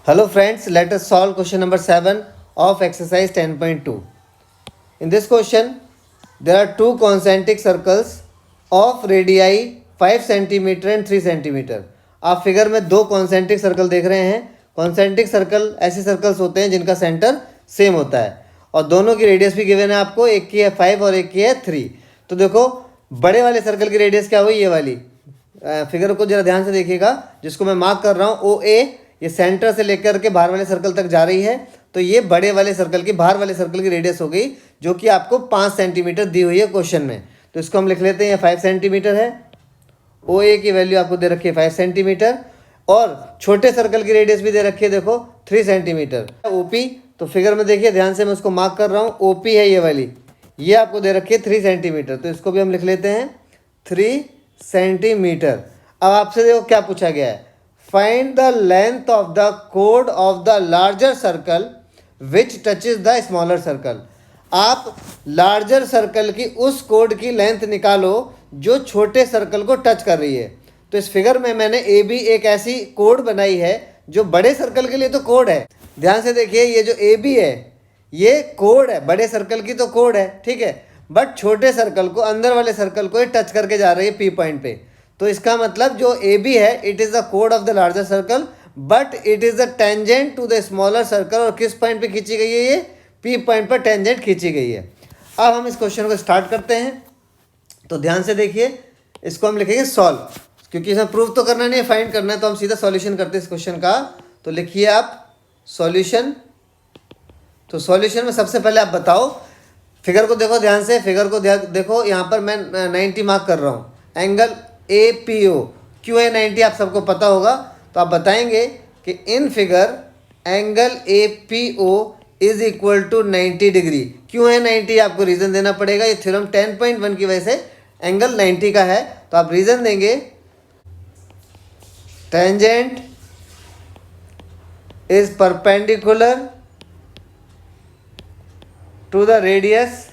Hello friends, let us solve question number 7 of exercise 10.2. In this question, there are two concentric circles of radii 5 cm and 3 cm. आप figure में दो concentric circle देख रहे हैं. Concentric circle ऐसे circles होते हैं जिनका सेंटर सेम होता है और दोनों की रेडियस भी गिवन है आपको. एक की है 5 और एक की है 3. तो देखो बड़े वाले सर्कल की रेडियस क्या हुई, ये वाली. फिगर को जरा ध्यान से देखिएगा, जिसको मैं मार्क कर रहा हूँ ओ ए. ये सेंटर से लेकर के बाहर वाले सर्कल तक जा रही है. तो ये बड़े वाले सर्कल की बाहर वाले सर्कल की रेडियस हो गई, जो कि आपको 5 सेंटीमीटर दी हुई है क्वेश्चन में. तो इसको हम लिख लेते हैं, ये 5 सेंटीमीटर है. ओ ए की वैल्यू आपको दे रखी है 5 सेंटीमीटर और छोटे सर्कल की रेडियस भी दे रखी है, देखो 3 सेंटीमीटर. ओपी, तो फिगर में देखिए ध्यान से, मैं उसको मार्क कर रहा हूँ. ओपी है ये वाली, ये आपको दे रखी है 3 सेंटीमीटर. तो इसको भी हम लिख लेते हैं 3 सेंटीमीटर. अब आपसे देखो क्या पूछा गया है, find the length of the कोड of the larger circle which touches the smaller circle. आप लार्जर सर्कल की उस कोड की लेंथ निकालो जो छोटे सर्कल को टच कर रही है. तो इस फिगर में मैंने ए बी एक ऐसी कोड बनाई है जो बड़े सर्कल के लिए तो कोड है. ध्यान से देखिए, ये जो ए बी है ये कोड है, बड़े सर्कल की तो कोड है, ठीक है. बट छोटे सर्कल को, अंदर वाले सर्कल को ये टच करके जा रही है पी पॉइंट पे. तो इसका मतलब जो ए बी है, इट इज़ द कोड of the larger circle but it is the tangent to the smaller circle. और किस पॉइंट पे खींची गई है, ये पी पॉइंट पर टेंजेंट खींची गई है. अब हम इस क्वेश्चन को स्टार्ट करते हैं. तो ध्यान से देखिए, इसको हम लिखेंगे सॉल्व, क्योंकि इसमें प्रूफ तो करना नहीं है, फाइंड करना है. तो हम सीधा सॉल्यूशन करते हैं इस क्वेश्चन का. तो लिखिए आप सॉल्यूशन. तो सॉल्यूशन में सबसे पहले आप बताओ, फिगर को देखो ध्यान से, फिगर को देखो. यहाँ पर मैं 90 मार्क कर रहा हूँ. एंगल ए पी ओ क्यों है 90, आप सबको पता होगा. तो आप बताएंगे कि in figure angle A P O is equal to 90 degree. क्यों है 90, आपको रीज़न देना पड़ेगा. ये थ्योरम 10.1 की वजह से एंगल 90 का है. तो आप रीज़न देंगे, tangent is perpendicular to the radius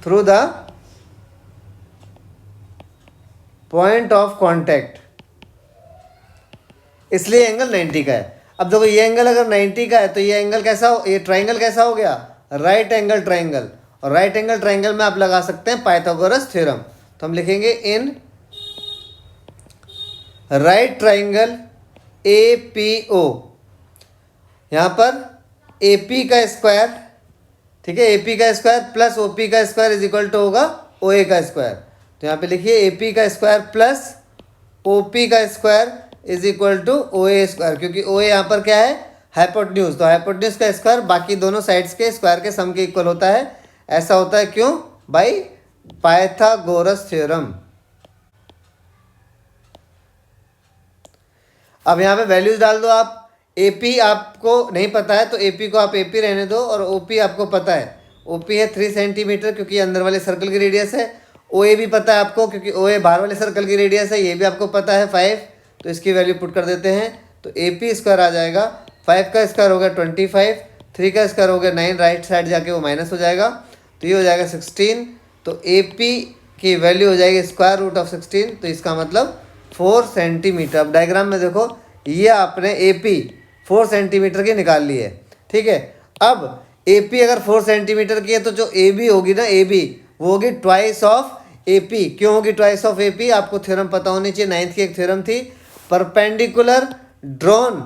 through the point of contact, इसलिए एंगल 90 का है. अब देखो ये एंगल अगर 90 का है तो ये एंगल कैसा हो, ये ट्राइंगल कैसा हो गया, राइट एंगल ट्राइंगल. और राइट एंगल ट्राइंगल में आप लगा सकते हैं पाइथागोरस थ्योरम. तो हम लिखेंगे in right triangle A P O, यहाँ पर ए पी का स्क्वायर, ठीक है, ए पी का स्क्वायर प्लस ओ पी का स्क्वायर इज इक्वल टू होगा ओ ए का स्क्वायर. तो यहाँ पे लिखिए ए पी का स्क्वायर प्लस ओ पी का square is equal to O A square, क्योंकि ओ ए यहाँ पर क्या है, हाइपोटेन्यूज. तो हाइपोटेन्यूज का स्क्वायर बाकी दोनों साइड्स के स्क्वायर के सम के इक्वल होता है. ऐसा होता है क्यों, बाई पाइथागोरस थ्योरम. अब यहाँ पे वैल्यूज डाल दो आप. ए पी आपको नहीं पता है तो ए पी को आप ए पी रहने दो, और ओ पी आपको पता है. ओ पी है 3 सेंटीमीटर क्योंकि अंदर वाले सर्कल की रेडियस है. ओ ए भी पता है आपको क्योंकि ओ ए बाहर वाले सर्कल की रेडियस है. ये भी आपको पता है 5. तो इसकी वैल्यू पुट कर देते हैं. तो ए पी स्क्वायर आ जाएगा, 5 का स्क्वायर हो गया 25, 3 का स्क्वायर हो गया 9, राइट साइड जाके वो माइनस हो जाएगा. तो ये हो जाएगा 16. तो ए पी की वैल्यू हो जाएगी स्क्वायर रूट ऑफ 16. तो इसका मतलब 4 सेंटीमीटर. अब डायग्राम में देखो, ये आपने ए पी 4 सेंटीमीटर की निकाल ली है, ठीक है. अब ए पी अगर 4 सेंटीमीटर की है तो जो ए बी होगी ना, ए बी वो होगी ट्वाइस ऑफ ए पी. क्यों होगी ट्वाइस ऑफ ए पी, आपको थ्योरम पता होनी चाहिए. 9th की एक थ्योरम थी, perpendicular drawn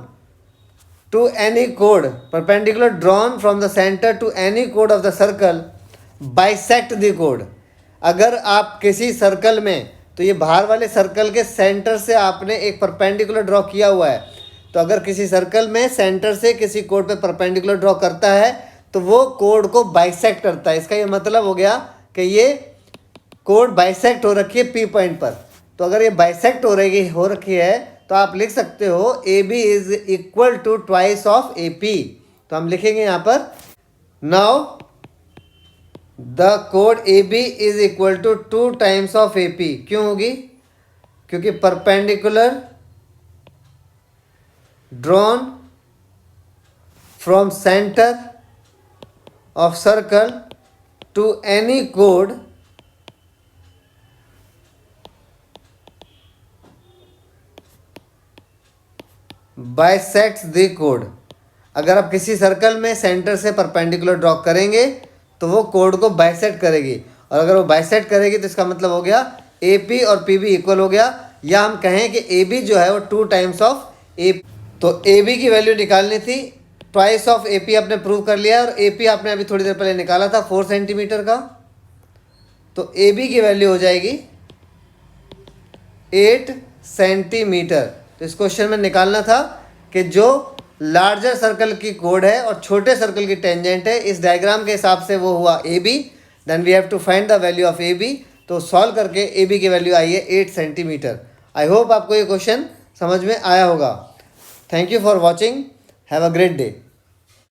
to any code, perpendicular drawn from the centre to any code of the circle bisect the कोड. अगर आप किसी सर्कल में, तो ये बाहर वाले सर्कल के सेंटर से आपने एक परपेंडिकुलर ड्रॉ किया हुआ है. तो अगर किसी सर्कल में सेंटर से किसी कोड पे परपेंडिकुलर ड्रॉ करता है तो वो कोड को बाइसेक्ट करता है. इसका ये मतलब हो गया कि ये कोड बाइसेक्ट हो रखी है पी पॉइंट पर. तो अगर ये बाइसेक्ट हो रखी है तो आप लिख सकते हो A B is equal to twice of A P. तो हम लिखेंगे यहाँ पर, नाउ द कोड A B is equal to 2 times of A P. क्यों होगी, क्योंकि perpendicular drawn from center of circle to any chord bisects the कोड। अगर आप किसी सर्कल में सेंटर से परपेंडिकुलर ड्रॉ करेंगे तो वो कोड को बाइसेक्ट करेगी, और अगर वो बाइसेक्ट करेगी तो इसका मतलब हो गया AP और PB इक्वल हो गया, या हम कहें कि AB जो है वो 2 टाइम्स ऑफ AP। तो AB की वैल्यू निकालनी थी, ट्वाइस ऑफ AP आपने प्रूव कर लिया, और AP आपने अभी थोड़ी देर पहले निकाला था 4 सेंटीमीटर का। तो AB की वैल्यू हो जाएगी 8 सेंटीमीटर। तो इस क्वेश्चन में निकालना था कि जो लार्जर सर्कल की कोड है और छोटे सर्कल की टेंजेंट है, इस डायग्राम के हिसाब से वो हुआ AB, then we have to find the value of AB। तो सॉल्व करके AB की वैल्यू आई है 8 सेंटीमीटर। आई होप आपको ये क्वेश्चन समझ में आया होगा। Thank you for watching, have a great day.